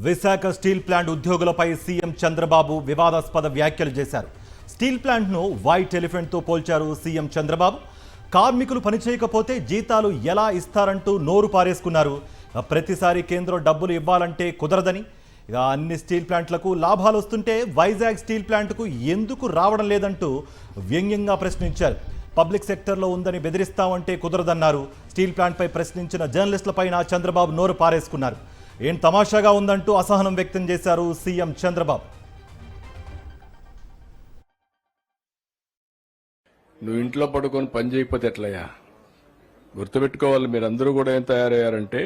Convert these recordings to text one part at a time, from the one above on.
Visakha steel plant ఉద్యోగులపై CM Chandrababu వివాదాస్పద వ్యాఖ్యలు చేశారు. స్టీల్ ప్లాంట్ను వైట్ ఎలిఫెంట్తో పోల్చారు సీఎం చంద్రబాబు. కార్మికులు పనిచేయకపోతే జీతాలు ఎలా ఇస్తారంటూ నోరు పారేసుకున్నారు. ప్రతిసారి కేంద్రం డబ్బులు ఇవ్వాలంటే కుదరదని, ఇక అన్ని స్టీల్ ప్లాంట్లకు లాభాలు వస్తుంటే వైజాగ్ స్టీల్ ప్లాంట్కు ఎందుకు రావడం లేదంటూ వ్యంగ్యంగా ప్రశ్నించారు. పబ్లిక్ సెక్టర్లో ఉందని బెదిరిస్తామంటే కుదరదన్నారు. స్టీల్ ప్లాంట్పై ప్రశ్నించిన జర్నలిస్టులపైన చంద్రబాబు నోరు పారేసుకున్నారు. ఏం తమాషాగా ఉందంటూ అసహనం వ్యక్తం చేశారు సీఎం చంద్రబాబు. నువ్వు ఇంట్లో పడుకొని పని చేయకపోతే ఎట్లయ్యా? గుర్తుపెట్టుకోవాలి, మీరందరూ కూడా ఏం తయారయ్యారంటే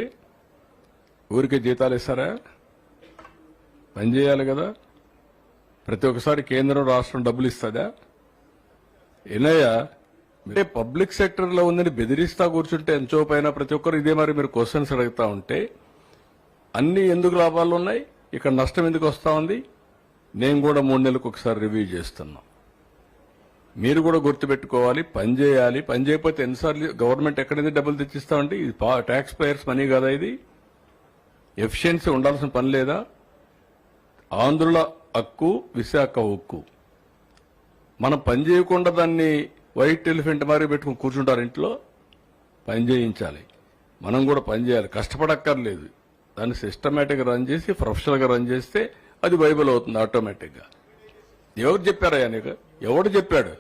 ఊరికి జీతాలు ఇస్తారా? పని చేయాలి కదా. ప్రతి ఒక్కసారి కేంద్రం రాష్ట్రం డబ్బులు ఇస్తుందా? ఏనయ్యా, అంటే పబ్లిక్ సెక్టర్లో ఉందని బెదిరిస్తా కూర్చుంటే ఎంతో పైన ప్రతి ఒక్కరు ఇదే మరి మీరు క్వశ్చన్స్ అడుగుతా ఉంటే అన్ని ఎందుకు లాభాలు ఉన్నాయి, ఇక్కడ నష్టం ఎందుకు వస్తా ఉంది? నేను కూడా 3 నెలలకు ఒకసారి రివ్యూ చేస్తున్నా. మీరు కూడా గుర్తుపెట్టుకోవాలి, పని చేయాలి. పని చేయకపోతే ఎన్నిసార్లు గవర్నమెంట్ ఎక్కడైంది డబ్బులు తెచ్చిస్తామంటే ఇది ట్యాక్స్ పేయర్స్ మనీ కదా. ఇది ఎఫిషియన్సీ ఉండాల్సిన పని లేదా? ఆంధ్రుల హక్కు, విశాఖ ఉక్కు. మనం పని చేయకుండా దాన్ని వైట్ ఎలిఫెంట్ మారి పెట్టుకుని కూర్చుంటారు. ఇంట్లో పని చేయించాలి, మనం కూడా పని చేయాలి. కష్టపడక్కర్లేదు, దాన్ని సిస్టమేటిక్గా రన్ చేసి ప్రొఫెషనల్గా రన్ చేస్తే అది వైబుల్ అవుతుంది ఆటోమేటిక్గా. ఎవరు చెప్పారయ్యా నీకు? ఎవడు చెప్పాడు?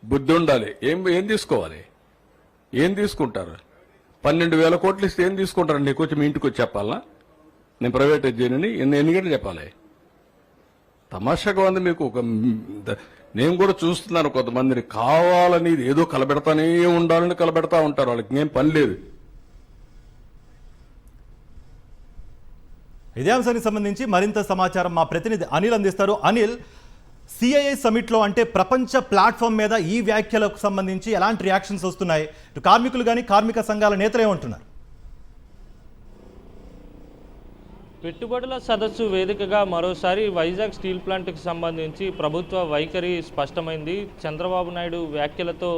బుద్ధి ఉండాలి. ఏం తీసుకోవాలి? ఏం తీసుకుంటారు? 12,000 కోట్లు ఇస్తే ఏం తీసుకుంటారు? నీకు వచ్చి మీ ఇంటికి వచ్చి చెప్పాలా? నేను ప్రైవేటైజ్ చేయనని ఎన్ని గంటలు చెప్పాలి? తమాషాగా ఉంది మీకు. నేను కూడా చూస్తున్నాను, కొంతమందిని కావాలని ఏదో కలబెడతానే ఉండాలని కలబెడతా ఉంటారు. వాళ్ళకి ఏం పని లేదు. ఇదే అంశానికి సంబంధించి మరింత సమాచారం మా ప్రతినిధి అనిల్ అందిస్తారు. అనిల్, సిఐఐ సమిట్లో అంటే ప్రపంచ ప్లాట్ఫామ్ మీద ఈ వ్యాఖ్యలకు సంబంధించి ఎలాంటి రియాక్షన్స్ వస్తున్నాయి? ఇటు కార్మికులు కానీ కార్మిక సంఘాల నేతలు ఏమంటున్నారు? పెట్టుబడుల సదస్సు వేదికగా మరోసారి వైజాగ్ స్టీల్ ప్లాంట్కి సంబంధించి ప్రభుత్వ వైఖరి స్పష్టమైంది. చంద్రబాబు నాయుడు వ్యాఖ్యలతో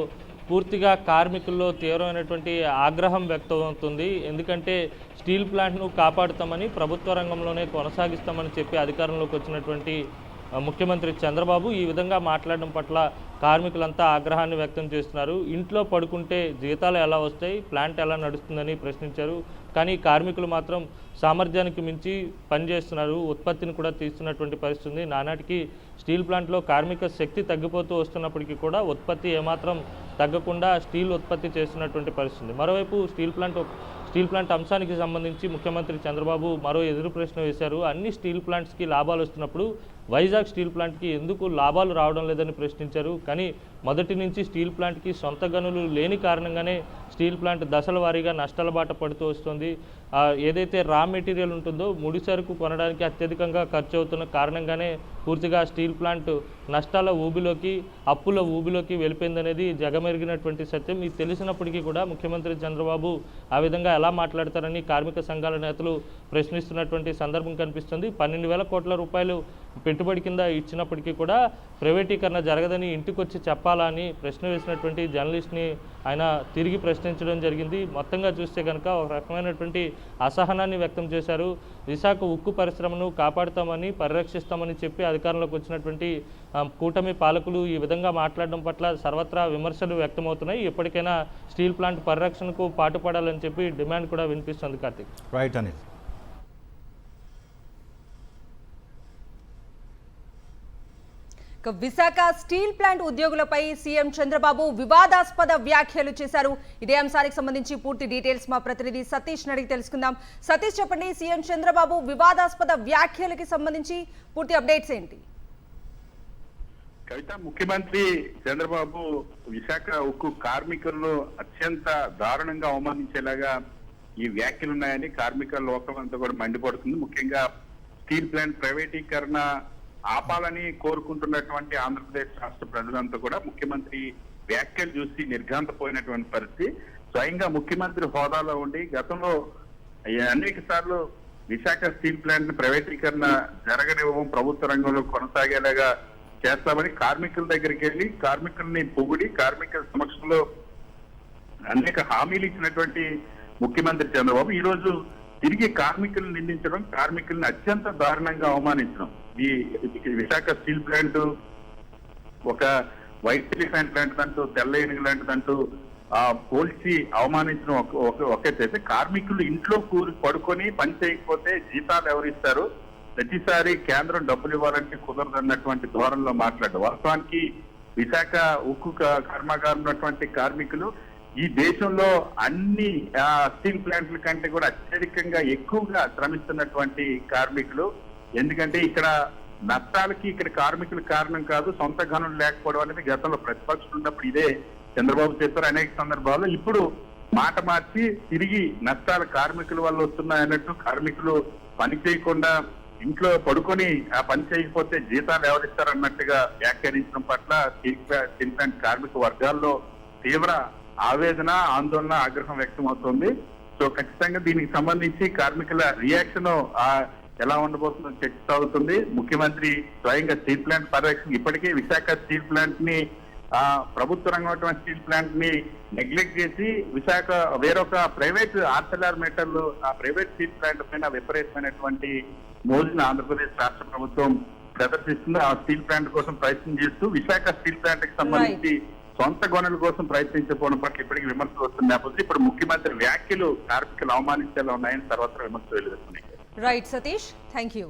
పూర్తిగా కార్మికుల్లో తీవ్రమైనటువంటి ఆగ్రహం వ్యక్తమవుతుంది. ఎందుకంటే స్టీల్ ప్లాంట్ను కాపాడుతామని, ప్రభుత్వ రంగంలోనే కొనసాగిస్తామని చెప్పి అధికారంలోకి వచ్చినటువంటి ముఖ్యమంత్రి చంద్రబాబు ఈ విధంగా మాట్లాడడం పట్ల కార్మికులంతా ఆగ్రహాన్ని వ్యక్తం చేస్తున్నారు. ఇంట్లో పడుకుంటే జీతాలు ఎలా వస్తాయి, ప్లాంట్ ఎలా నడుస్తుందని ప్రశ్నించారు. కానీ కార్మికులు మాత్రం సామర్థ్యానికి మించి పనిచేస్తున్నారు, ఉత్పత్తిని కూడా తీస్తున్నటువంటి పరిస్థితి. నానాటికి స్టీల్ ప్లాంట్లో కార్మిక శక్తి తగ్గిపోతూ వస్తున్నప్పటికీ కూడా ఉత్పత్తి ఏమాత్రం తగ్గకుండా స్టీల్ ఉత్పత్తి చేస్తున్నటువంటి పరిస్థితి. మరోవైపు స్టీల్ ప్లాంట్ అంశానికి సంబంధించి ముఖ్యమంత్రి చంద్రబాబు మరో ఎదురు ప్రశ్న వేశారు. అన్ని స్టీల్ ప్లాంట్స్కి లాభాలు వస్తున్నప్పుడు వైజాగ్ స్టీల్ ప్లాంట్కి ఎందుకు లాభాలు రావడం లేదని ప్రశ్నించారు. కానీ మొదటి నుంచి స్టీల్ ప్లాంట్కి సొంత గనులు లేని కారణంగానే స్టీల్ ప్లాంట్ దశల వారీగా నష్టాల బాట పడుతూ వస్తుంది. ఏదైతే రా మెటీరియల్ ఉంటుందో ముడి సరుకు కొనడానికి అత్యధికంగా ఖర్చు అవుతున్న కారణంగానే పూర్తిగా స్టీల్ ప్లాంట్ నష్టాల ఊబిలోకి, అప్పుల ఊబిలోకి వెళ్ళిపోయిందనేది జగమెరిగినటువంటి సత్యం. ఇది తెలిసినప్పటికీ కూడా ముఖ్యమంత్రి చంద్రబాబు ఆ విధంగా ఎలా మాట్లాడతారని కార్మిక సంఘాల నేతలు ప్రశ్నిస్తున్నటువంటి సందర్భం కనిపిస్తుంది. 12,000 కోట్ల రూపాయలు పెట్టుబడి కింద ఇచ్చినప్పటికీ కూడా ప్రైవేటీకరణ జరగదని ఇంటికొచ్చి చెప్పాలా అని ప్రశ్న వేసినటువంటి జర్నలిస్ట్ని ఆయన తిరిగి ప్రశ్నించడం జరిగింది. మొత్తంగా చూస్తే కనుక ఒక రకమైనటువంటి అసహనాన్ని వ్యక్తం చేశారు. విశాఖ ఉక్కు పరిశ్రమను కాపాడుతామని, పరిరక్షిస్తామని చెప్పి అధికారంలోకి వచ్చినటువంటి కూటమి పాలకులు ఈ విధంగా మాట్లాడడం పట్ల సర్వత్రా విమర్శలు వ్యక్తమవుతున్నాయి. ఎప్పటికైనా స్టీల్ ప్లాంట్ పరిరక్షణకు పాటుపడాలని చెప్పి డిమాండ్ కూడా వినిపిస్తుంది. Karthik. Right Anil. Visakha steel plant ఉద్యోగులపై సీఎం చంద్రబాబు వివాదాస్పద వ్యాఖ్యలు చేశారు. ఇదే అంశానికి సంబంధించి పూర్తి డీటెయిల్స్ మా ప్రతినిధి సతీష్ అడిగి తెలుసుకుందాం. సతీష్, చెప్పండి, సీఎం చంద్రబాబు వివాదాస్పద వ్యాఖ్యలకి సంబంధించి పూర్తి అప్డేట్స్ ఏంటి? కవిత, ముఖ్యమంత్రి చంద్రబాబు విశాఖ ఉక్కు కార్మికులను అత్యంత దారుణంగా అవమానించేలాగా ఈ వ్యాఖ్యలున్నాయని కార్మిక లోకం అంతా కూడా మండిపడుతుంది. ముఖ్యంగా స్టీల్ ప్లాంట్ ప్రైవేటీకరణ ఆపాలని కోరుకుంటున్నటువంటి ఆంధ్రప్రదేశ్ రాష్ట్ర ప్రజలంతా కూడా ముఖ్యమంత్రి వ్యాఖ్యలు చూసి నిర్ఘాంతపోయినటువంటి పరిస్థితి. స్వయంగా ముఖ్యమంత్రి హోదాలో ఉండి గతంలో అనేక సార్లు విశాఖ స్టీల్ ప్లాంట్ ప్రైవేటీకరణ జరగనివ్వడం, ప్రభుత్వ రంగంలో కొనసాగేలాగా చేస్తామని కార్మికుల దగ్గరికి వెళ్ళి కార్మికుల్ని పొగిడి కార్మికుల సమక్షంలో అనేక హామీలు ఇచ్చినటువంటి ముఖ్యమంత్రి చంద్రబాబు ఈ రోజు తిరిగి కార్మికులను నిందించడం, కార్మికుల్ని అత్యంత దారుణంగా అవమానించడం. ఈ విశాఖ స్టీల్ ప్లాంట్ ఒక వైట్ ఎలిఫెంట్ లాంటిదంటూ, తెల్ల ఏనుగు లాంటిదంటూ పోల్చి అవమానించడం ఒక్కటైతే, కార్మికులు ఇంట్లో పడుకొని పని చేయకపోతే జీతాలు ఎవరిస్తారు, ప్రతిసారి కేంద్రం డబ్బులు ఇవ్వాలంటే కుదరదన్నటువంటి ధోరణిలో మాట్లాడు. వాస్తవానికి విశాఖ ఉక్కు కర్మాగారం ఉన్నటువంటి కార్మికులు ఈ దేశంలో అన్ని స్టీల్ ప్లాంట్ల కంటే కూడా అత్యధికంగా ఎక్కువగా శ్రమిస్తున్నటువంటి కార్మికులు. ఎందుకంటే ఇక్కడ నష్టాలకి ఇక్కడ కార్మికులు కారణం కాదు, సొంత గనులు లేకపోవడం అనేది గతంలో ప్రతిపక్షులు ఉన్నప్పుడు ఇదే చంద్రబాబు చెప్పారు అనేక సందర్భాల్లో. ఇప్పుడు మాట మార్చి తిరిగి నష్టాలు కార్మికుల వల్ల వస్తున్నాయన్నట్టు, కార్మికులు పని చేయకుండా ఇంట్లో పడుకొని ఆ పని చేయకపోతే జీతాలు ఎవరిస్తారన్నట్టుగా వ్యాఖ్యానించడం పట్ల స్టీల్ ప్లాంట్ కార్మిక వర్గాల్లో తీవ్ర ఆవేదన, ఆందోళన, ఆగ్రహం వ్యక్తం అవుతుంది. సో ఖచ్చితంగా దీనికి సంబంధించి కార్మికుల రియాక్షన్ ఎలా ఉండబోతుందో చర్చ సాగుతుంది. ముఖ్యమంత్రి స్వయంగా స్టీల్ ప్లాంట్ పర్యవేక్షణ ఇప్పటికే విశాఖ స్టీల్ ప్లాంట్ ని ప్రభుత్వ రంగం స్టీల్ ప్లాంట్ ని నెగ్లెక్ట్ చేసి విశాఖ వేరొక ప్రైవేట్ ఆర్సెలర్మేటర్లు ఆ ప్రైవేట్ స్టీల్ ప్లాంట్ పైన విపరీతమైనటువంటి మోజును ఆంధ్రప్రదేశ్ రాష్ట్ర ప్రభుత్వం ప్రదర్శిస్తుంది. ఆ స్టీల్ ప్లాంట్ కోసం ప్రయత్నం చేస్తూ విశాఖ స్టీల్ ప్లాంట్ కి సంబంధించి సొంత గనుల కోసం ప్రయత్నించకపోవడం పట్ల ఇప్పటికీ విమర్శలు వస్తున్న నేపథ్యంలో ఇప్పుడు ముఖ్యమంత్రి వ్యాఖ్యలు కార్మికులు అవమానించేలా ఉన్నాయని తర్వాత విమర్శలు వెలువడుతున్నాయి. Right Satish, thank you.